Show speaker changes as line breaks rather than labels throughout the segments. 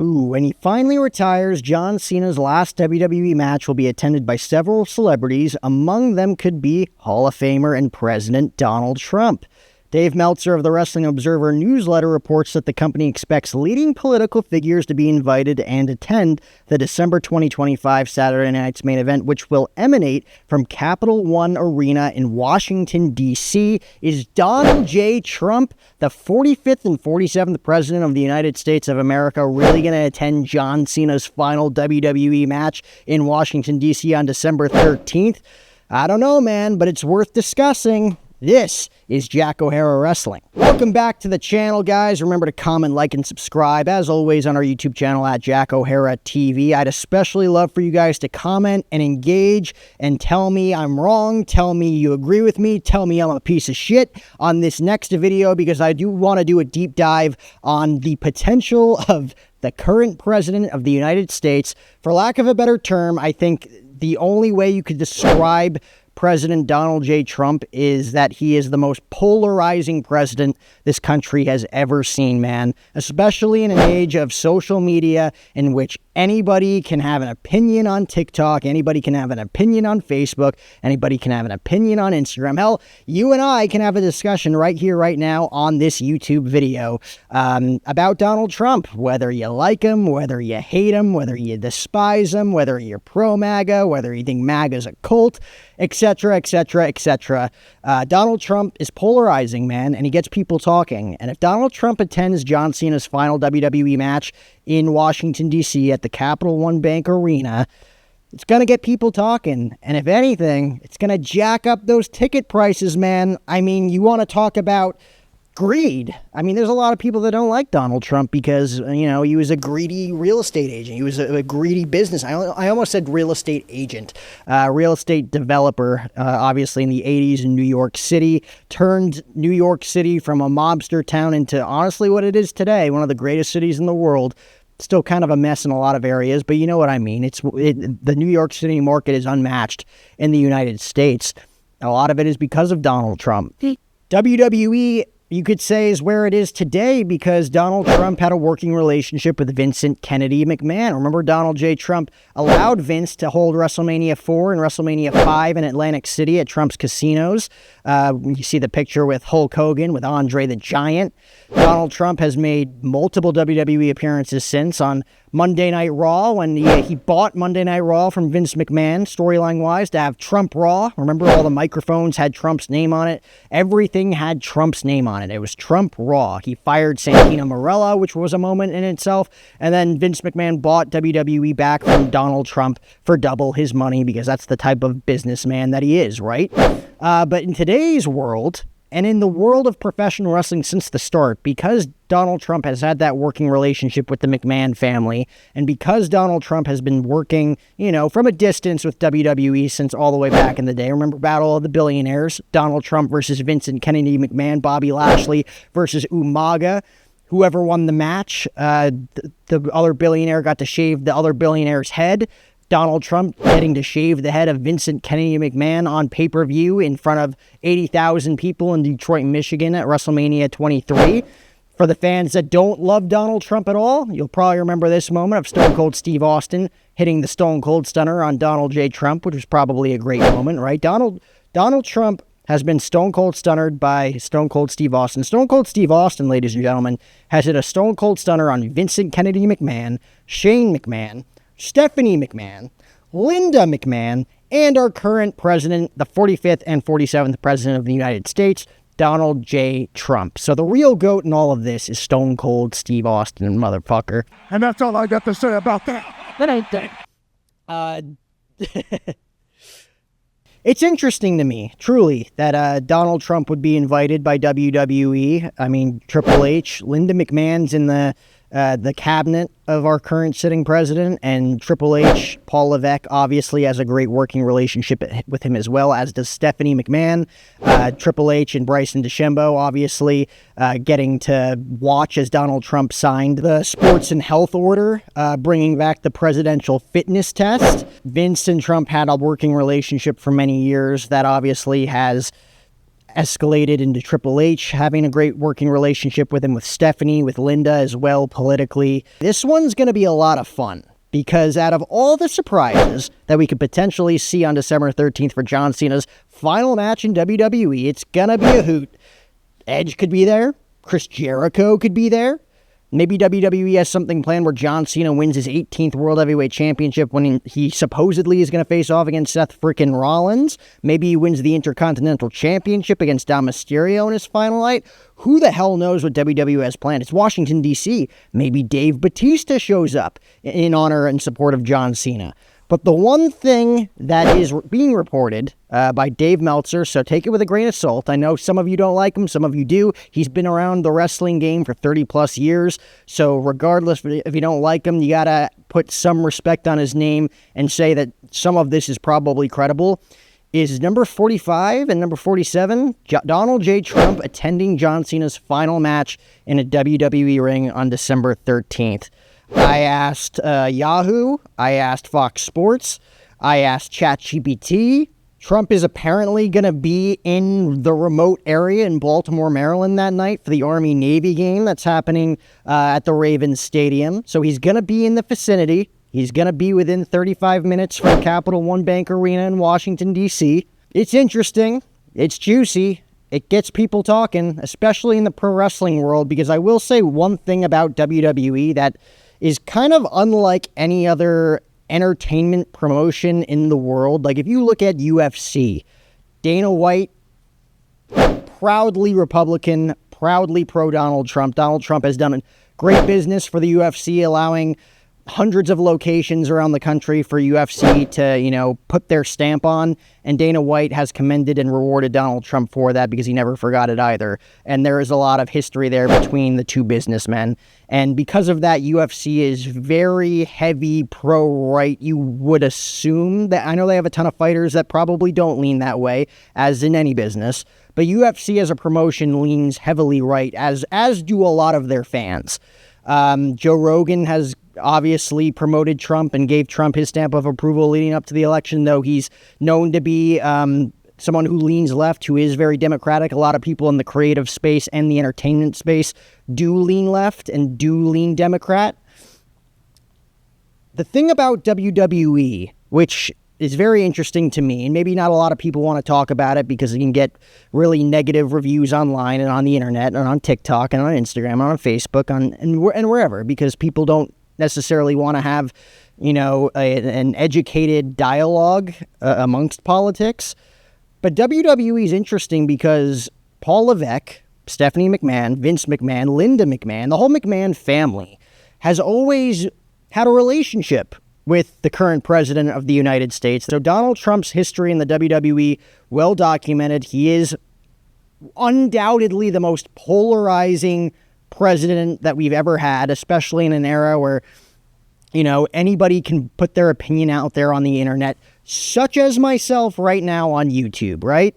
Ooh, when he finally retires, John Cena's last WWE match will be attended by several celebrities. Among them could be Hall of Famer and President Donald Trump. Dave Meltzer of the Wrestling Observer newsletter reports that the company expects leading political figures to be invited and attend the December 2025 Saturday Night's main event, which will emanate from Capital One Arena in Washington, D.C. Is Donald J. Trump, the 45th and 47th President of the United States of America, really going to attend John Cena's final WWE match in Washington, D.C. on December 13th? I don't know, man, but it's worth discussing. This is Jack O'Hara Wrestling. Welcome back to the channel, guys. Remember to comment, like, and subscribe, as always, on our YouTube channel at Jack O'Hara TV. I'd especially love for you guys to comment and engage and tell me I'm wrong, tell me you agree with me, tell me I'm a piece of shit on this next video, because I do want to do a deep dive on the potential of the current president of the United States. For lack of a better term, I think the only way you could describe President Donald J. Trump is that he is the most polarizing president this country has ever seen, man. Especially in an age of social media in which anybody can have an opinion on TikTok, anybody can have an opinion on Facebook, anybody can have an opinion on Instagram. Hell, you and I can have a discussion right here, right now on this YouTube video about Donald Trump, whether you like him, whether you hate him, whether you despise him, whether you're pro-MAGA, whether you think MAGA's a cult, etc., etc., etc. Donald Trump is polarizing, man, and he gets people talking. And if Donald Trump attends John Cena's final WWE match in Washington, D.C. at the Capital One Bank Arena, it's going to get people talking. And if anything, it's going to jack up those ticket prices, man. I mean, you want to talk about greed. I mean, there's a lot of people that don't like Donald Trump because, you know, he was a greedy real estate agent. He was a greedy business. I almost said real estate agent. Real estate developer, obviously in the 80s in New York City, turned New York City from a mobster town into honestly what it is today, one of the greatest cities in the world. Still kind of a mess in a lot of areas, but you know what I mean. The New York City market is unmatched in the United States. A lot of it is because of Donald Trump. WWE, you could say, is where it is today because Donald Trump had a working relationship with Vincent Kennedy McMahon. Remember, Donald J. Trump allowed Vince to hold WrestleMania 4 and WrestleMania 5 in Atlantic City at Trump's casinos. You see the picture with Hulk Hogan, with Andre the Giant. Donald Trump has made multiple WWE appearances since on Monday Night Raw when he bought Monday Night Raw from Vince McMahon, storyline-wise, to have Trump Raw. Remember, all the microphones had Trump's name on it. Everything had Trump's name on it. It was Trump Raw. He fired Santino Marella, which was a moment in itself, and then Vince McMahon bought WWE back from Donald Trump for double his money because that's the type of businessman that he is, right? But in today's world, and in the world of professional wrestling since the start, because Donald Trump has had that working relationship with the McMahon family, and because Donald Trump has been working, you know, from a distance with WWE since all the way back in the day. Remember Battle of the Billionaires? Donald Trump versus Vincent Kennedy McMahon, Bobby Lashley versus Umaga. Whoever won the match, the other billionaire got to shave the other billionaire's head. Donald Trump getting to shave the head of Vincent Kennedy McMahon on pay-per-view in front of 80,000 people in Detroit, Michigan at WrestleMania 23. For the fans that don't love Donald Trump at all, you'll probably remember this moment of Stone Cold Steve Austin hitting the Stone Cold Stunner on Donald J. Trump, which was probably a great moment, right? Donald Trump has been Stone Cold Stunnered by Stone Cold Steve Austin. Stone Cold Steve Austin, ladies and gentlemen, has hit a Stone Cold Stunner on Vincent Kennedy McMahon, Shane McMahon, Stephanie McMahon, Linda McMahon, and our current president, the 45th and 47th president of the United States, Donald J. Trump. So the real GOAT in all of this is Stone Cold Steve Austin, motherfucker.
And that's all I got to say about that.
That ain't that. It's interesting to me, truly, that Donald Trump would be invited by WWE. I mean, Triple H, Linda McMahon's in the cabinet of our current sitting president, and Triple H, Paul Levesque, obviously has a great working relationship with him as well, as does Stephanie McMahon. Triple H and Bryson DeChambeau, obviously, getting to watch as Donald Trump signed the sports and health order, bringing back the presidential fitness test. Vince and Trump had a working relationship for many years that obviously has escalated into Triple H having a great working relationship with him, with Stephanie, with Linda as well, politically. This one's going to be a lot of fun, because out of all the surprises that we could potentially see on December 13th for John Cena's final match in WWE, it's going to be a hoot. Edge could be there. Chris Jericho could be there. Maybe WWE has something planned where John Cena wins his 18th World Heavyweight Championship when he supposedly is going to face off against Seth frickin' Rollins. Maybe he wins the Intercontinental Championship against Dom Mysterio in his final night. Who the hell knows what WWE has planned? It's Washington, D.C. Maybe Dave Bautista shows up in honor and support of John Cena. But the one thing that is being reported by Dave Meltzer, so take it with a grain of salt. I know some of you don't like him, some of you do. He's been around the wrestling game for 30 plus years. So regardless if you don't like him, you got to put some respect on his name and say that some of this is probably credible. Is number 45 and number 47, Donald J. Trump, attending John Cena's final match in a WWE ring on December 13th. I asked Yahoo, I asked Fox Sports, I asked ChatGPT. Trump is apparently going to be in the remote area in Baltimore, Maryland that night for the Army-Navy game that's happening at the Ravens Stadium. So he's going to be in the vicinity. He's going to be within 35 minutes from Capital One Bank Arena in Washington, D.C. It's interesting. It's juicy. It gets people talking, especially in the pro wrestling world, because I will say one thing about WWE that is kind of unlike any other entertainment promotion in the world. Like, if you look at UFC, Dana White, proudly Republican, proudly pro-Donald Trump. Donald Trump has done a great business for the UFC, allowing hundreds of locations around the country for UFC to, put their stamp on. And Dana White has commended and rewarded Donald Trump for that because he never forgot it either. And there is a lot of history there between the two businessmen. And because of that, UFC is very heavy pro-right. You would assume that. I know they have a ton of fighters that probably don't lean that way, as in any business. But UFC as a promotion leans heavily right, as do a lot of their fans. Joe Rogan has obviously promoted Trump and gave Trump his stamp of approval leading up to the election, though he's known to be someone who leans left, who is very Democratic. A lot of people in the creative space and the entertainment space do lean left and do lean Democrat. The thing about WWE, which is very interesting to me, and maybe not a lot of people want to talk about it because you can get really negative reviews online and on the internet and on TikTok and on Instagram and on Facebook and wherever, because people don't necessarily want to have, an educated dialogue amongst politics. But WWE is interesting because Paul Levesque, Stephanie McMahon, Vince McMahon, Linda McMahon, the whole McMahon family has always had a relationship with the current president of the United States. So Donald Trump's history in the WWE, well documented. He is undoubtedly the most polarizing president that we've ever had, especially in an era where, anybody can put their opinion out there on the internet, such as myself right now on YouTube, right?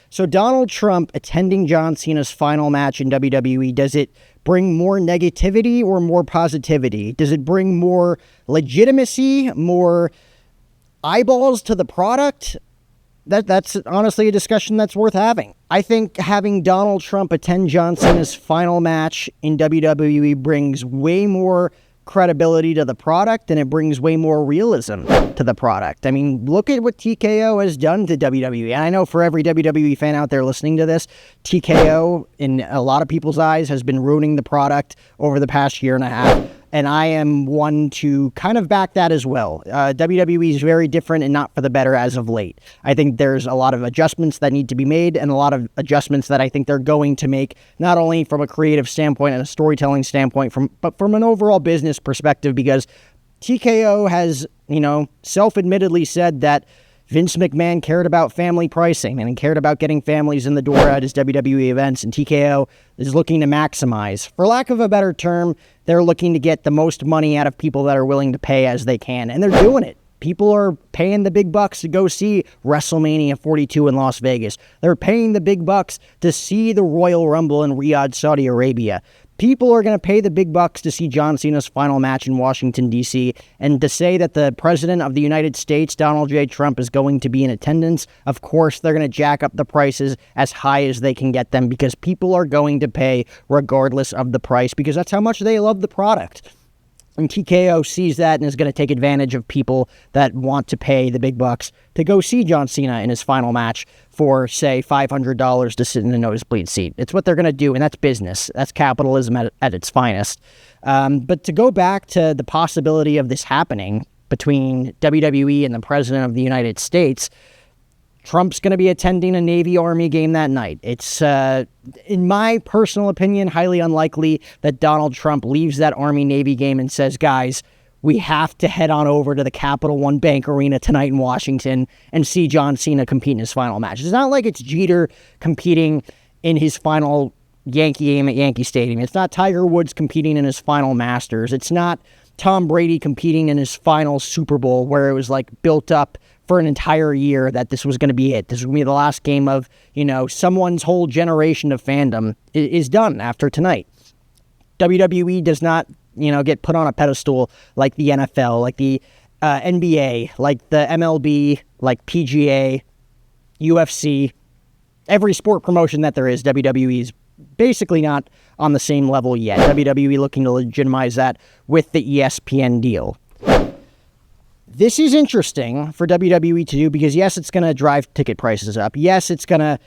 So Donald Trump attending John Cena's final match in WWE, does it bring more negativity or more positivity? Does it bring more legitimacy, more eyeballs to the product? That's honestly a discussion that's worth having. I think having Donald Trump attend John Cena's final match in WWE brings way more credibility to the product, and it brings way more realism to the product. I mean, look at what TKO has done to WWE. And I know for every WWE fan out there listening to this, TKO, in a lot of people's eyes, has been ruining the product over the past year and a half. And I am one to kind of back that as well. WWE is very different and not for the better as of late. I think there's a lot of adjustments that need to be made and a lot of adjustments that I think they're going to make, not only from a creative standpoint and a storytelling standpoint, but from an overall business perspective, because TKO has, self-admittedly said that Vince McMahon cared about family pricing and he cared about getting families in the door at his WWE events, and TKO is looking to maximize. For lack of a better term, they're looking to get the most money out of people that are willing to pay as they can, and they're doing it. People are paying the big bucks to go see WrestleMania 42 in Las Vegas. They're paying the big bucks to see the Royal Rumble in Riyadh, Saudi Arabia. People are going to pay the big bucks to see John Cena's final match in Washington, D.C., and to say that the President of the United States, Donald J. Trump, is going to be in attendance, of course, they're going to jack up the prices as high as they can get them because people are going to pay regardless of the price because that's how much they love the product. And TKO sees that and is going to take advantage of people that want to pay the big bucks to go see John Cena in his final match for, say, $500 to sit in a nosebleed seat. It's what they're going to do, and that's business. That's capitalism at its finest. But to go back to the possibility of this happening between WWE and the President of the United States, Trump's going to be attending a Navy-Army game that night. It's, in my personal opinion, highly unlikely that Donald Trump leaves that Army-Navy game and says, guys, we have to head on over to the Capital One Bank Arena tonight in Washington and see John Cena compete in his final match. It's not like it's Jeter competing in his final Yankee game at Yankee Stadium. It's not Tiger Woods competing in his final Masters. It's not Tom Brady competing in his final Super Bowl where it was like built up for an entire year that this was going to be it. This was going to be the last game of, someone's whole generation of fandom is done after tonight. WWE does not, get put on a pedestal like the NFL, like the NBA, like the MLB, like PGA, UFC. Every sport promotion that there is, WWE is basically not on the same level yet. WWE looking to legitimize that with the ESPN deal. This is interesting for WWE to do because, yes, it's going to drive ticket prices up. Yes, it's going to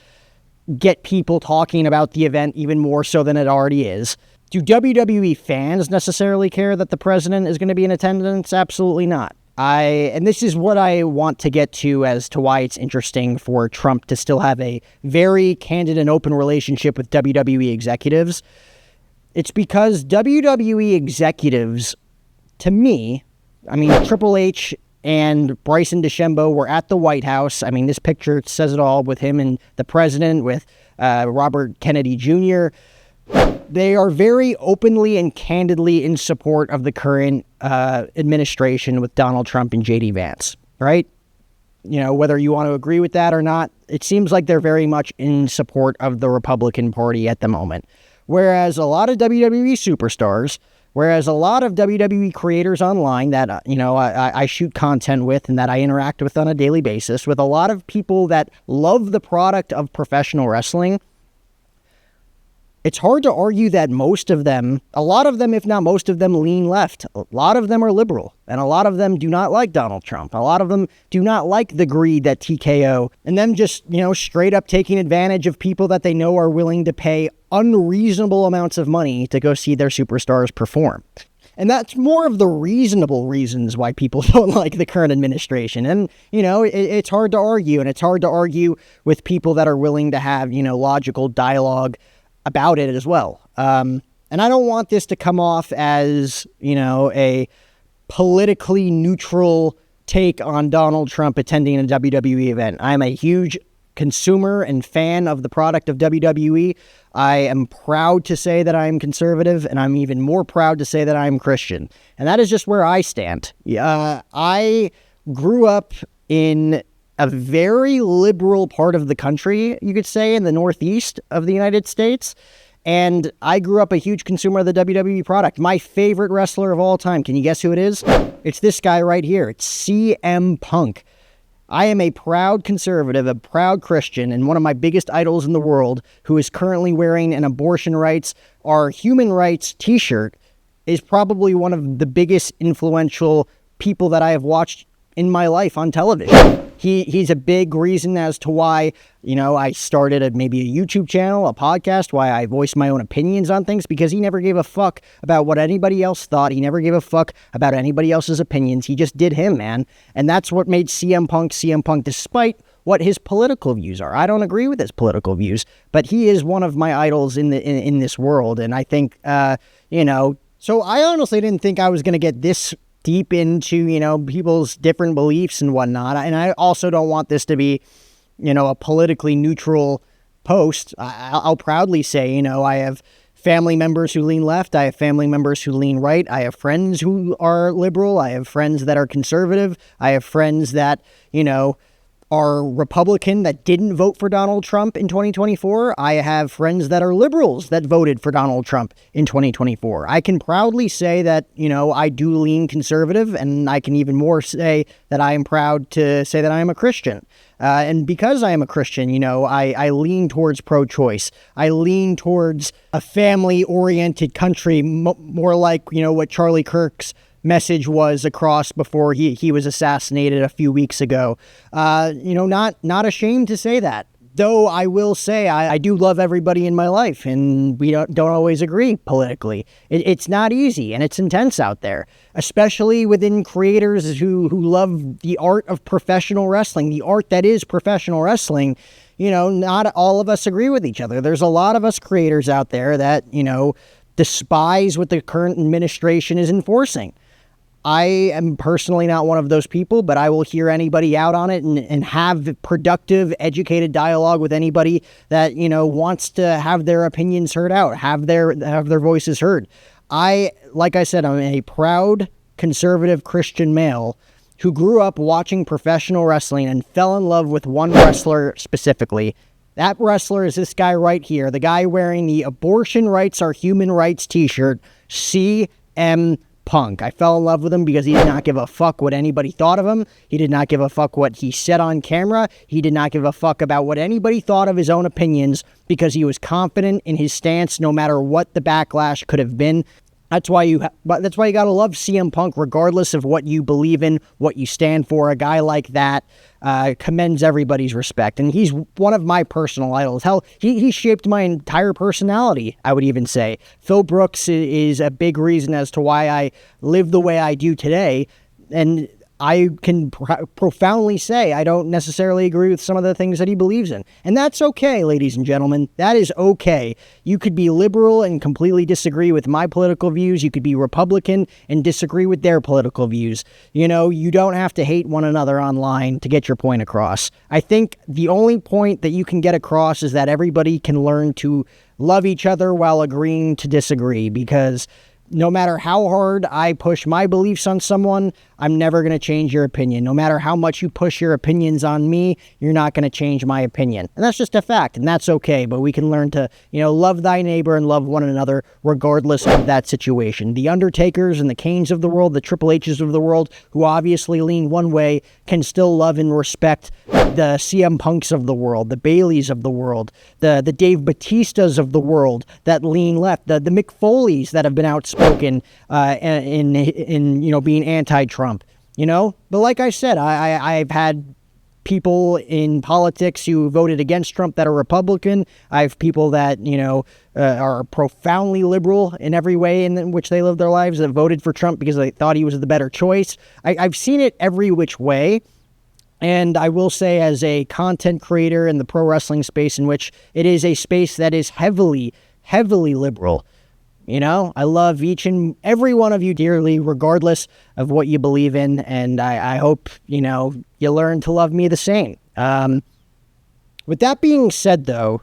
get people talking about the event even more so than it already is. Do WWE fans necessarily care that the president is going to be in attendance? Absolutely not. And this is what I want to get to as to why it's interesting for Trump to still have a very candid and open relationship with WWE executives. It's because WWE executives, to me, Triple H and Bryson DeChambeau were at the White House. This picture says it all with him and the president, with Robert Kennedy Jr. They are very openly and candidly in support of the current administration with Donald Trump and J.D. Vance, right? Whether you want to agree with that or not, it seems like they're very much in support of the Republican Party at the moment. Whereas a lot of WWE superstars, whereas a lot of WWE creators online that, I shoot content with and that I interact with on a daily basis, with a lot of people that love the product of professional wrestling, it's hard to argue that most of them, a lot of them, if not most of them, lean left. A lot of them are liberal, and a lot of them do not like Donald Trump. A lot of them do not like the greed that TKO, and them just, straight up taking advantage of people that they know are willing to pay unreasonable amounts of money to go see their superstars perform. And that's more of the reasonable reasons why people don't like the current administration. And, it's hard to argue, and it's hard to argue with people that are willing to have, logical dialogue about it as well. And I don't want this to come off as, a politically neutral take on Donald Trump attending a WWE event. I'm a huge consumer and fan of the product of WWE. I am proud to say that I'm conservative, and I'm even more proud to say that I'm Christian. And that is just where I stand. I grew up in a very liberal part of the country, you could say, in the Northeast of the United States. And I grew up a huge consumer of the WWE product. My favorite wrestler of all time, can you guess who it is? It's this guy right here. It's CM Punk. I am a proud conservative, a proud Christian, and one of my biggest idols in the world, who is currently wearing an abortion rights or human rights t-shirt, is probably one of the biggest influential people that I have watched in my life on television. He's a big reason as to why, I started maybe a YouTube channel, a podcast, why I voice my own opinions on things, because he never gave a fuck about what anybody else thought. He never gave a fuck about anybody else's opinions. He just did him, man. And that's what made CM Punk, despite what his political views are. I don't agree with his political views, but he is one of my idols in this world. And I think, so I honestly didn't think I was going to get this deep into, people's different beliefs and whatnot. And I also don't want this to be, a politically neutral post. I'll proudly say, I have family members who lean left. I have family members who lean right. I have friends who are liberal. I have friends that are conservative. I have friends that, are Republican that didn't vote for Donald Trump in 2024. I have friends that are liberals that voted for Donald Trump in 2024. I can proudly say that, I do lean conservative, and I can even more say that I am proud to say that I am a Christian. And because I am a Christian, I lean towards pro-choice. I lean towards a family-oriented country, more like, what Charlie Kirk's message was across before he was assassinated a few weeks ago. Not ashamed to say that. Though I will say I do love everybody in my life, and we don't always agree politically. It's not easy, and it's intense out there, especially within creators who love the art of professional wrestling, the art that is professional wrestling. Not all of us agree with each other. There's a lot of us creators out there that, despise what the current administration is enforcing. I am personally not one of those people, but I will hear anybody out on it and have productive, educated dialogue with anybody that, wants to have their opinions heard out, have their voices heard. Like I said, I'm a proud, conservative Christian male who grew up watching professional wrestling and fell in love with one wrestler specifically. That wrestler is this guy right here, the guy wearing the "Abortion Rights Are Human Rights" t-shirt, CM Punk. I fell in love with him because he did not give a fuck what anybody thought of him. He did not give a fuck what he said on camera. He did not give a fuck about what anybody thought of his own opinions, because he was confident in his stance no matter what the backlash could have been. That's why you gotta love CM Punk, regardless of what you believe in, what you stand for. A guy like that commends everybody's respect, and he's one of my personal idols. Hell, he shaped my entire personality, I would even say. Phil Brooks is a big reason as to why I live the way I do today, and I can profoundly say I don't necessarily agree with some of the things that he believes in. And that's okay, ladies and gentlemen. That is okay. You could be liberal and completely disagree with my political views. You could be Republican and disagree with their political views. You don't have to hate one another online to get your point across. I think the only point that you can get across is that everybody can learn to love each other while agreeing to disagree, because no matter how hard I push my beliefs on someone, I'm never going to change your opinion. No matter how much you push your opinions on me, you're not going to change my opinion. And that's just a fact, and that's okay. But we can learn to, love thy neighbor and love one another regardless of that situation. The Undertakers and the Kanes of the world, the Triple H's of the world, who obviously lean one way, can still love and respect the CM Punks of the world, the Baileys of the world, the Dave Batistas of the world that lean left, the Mick Foleys that have been outspoken in being anti-Trump. But like I said, I've had people in politics who voted against Trump that are Republican. I have people that, are profoundly liberal in every way in which they live their lives, that voted for Trump because they thought he was the better choice. I've seen it every which way. And I will say, as a content creator in the pro wrestling space, in which it is a space that is heavily, heavily liberal, I love each and every one of you dearly, regardless of what you believe in. And I hope, you learn to love me the same. With that being said, though,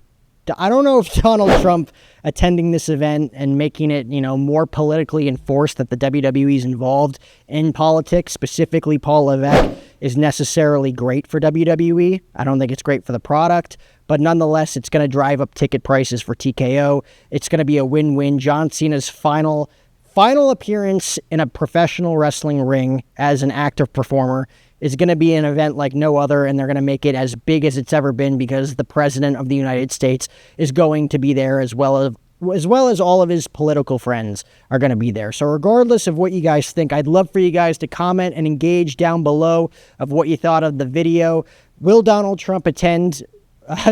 I don't know if Donald Trump attending this event and making it, more politically enforced that the WWE is involved in politics, specifically Paul Levesque, is necessarily great for WWE. I don't think it's great for the product, but nonetheless, it's going to drive up ticket prices for TKO. It's going to be a win-win. John Cena's final appearance in a professional wrestling ring as an active performer is going to be an event like no other, and they're going to make it as big as it's ever been, because the President of the United States is going to be there, as well as all of his political friends are going to be there. So regardless of what you guys think, I'd love for you guys to comment and engage down below of what you thought of the video. Will Donald Trump attend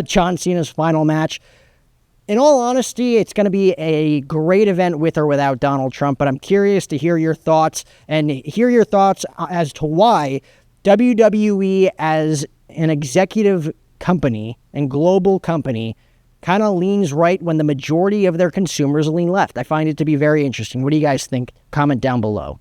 John Cena's final match? In all honesty, it's going to be a great event with or without Donald Trump, but I'm curious to hear your thoughts as to why WWE, as an executive company and global company, kind of leans right when the majority of their consumers lean left. I find it to be very interesting. What do you guys think? Comment down below.